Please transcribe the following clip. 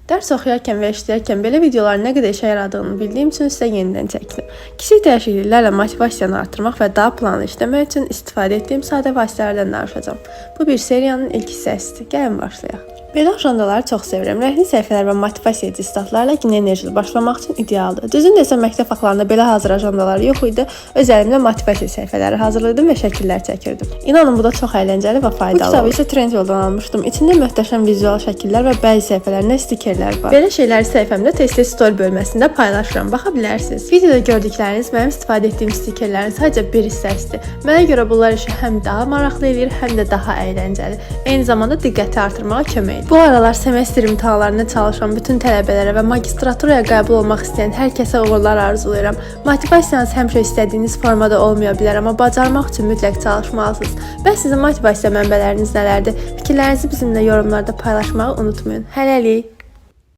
Dərs oxuyarkən və işləyərkən belə videoların nə qədər işə yaradığını bildiyim üçün sizə yenidən çəkdim. Kiçik dəyişikliklərlə motivasiyanı artırmaq və daha planlı işləmək üçün istifadə etdiyim sadə vasitələrdən danışacağam. Bu bir seriyanın ilk hissəsidir. Gəlin başlayaq. Belə ajandaları çox sevirəm. Rəngli səhifələr və motivasiya edici statlarla günə enerjili başlamaq üçün idealdır. Düzün desəm məktəb vaxtlarında belə hazır ajandalar yox idi. Öz əlimlə motivasiya səhifələri hazırladım və şəkillər çəkirdim. İnanın bu da çox əyləncəli və faydalı. Bu kitabı isə Trendyoldan almışdım. İçində möhtəşəm vizual şəkillər və bəzi səhifələrində stikerlər var. Belə şeyləri səhifəmdə tez-tez story bölməsində paylaşıram. Baxa bilərsiniz. Videoda gördükləriniz mənim istifadə etdiyim stikerlərin sadəcə bir hissəsidir. Mənə görə bunlar işi həm daha maraqlı edir, həm də daha əyləncəli. Eyni zamanda diqqəti artırmağa kömək edir. Bu aralar semestr imtahanlarında çalışan bütün tələbələrə və magistraturaya qəbul olmaq istəyən hər kəsə uğurlar arzulayıram. Motivasiyanız həmişə istədiyiniz formada olmaya bilər, amma bacarmaq üçün mütləq çalışmalısınız. Bəs sizin motivasiya mənbələriniz nələrdir? Fikirlərinizi bizimlə yorumlarda paylaşmağı unutmayın. Hələlik!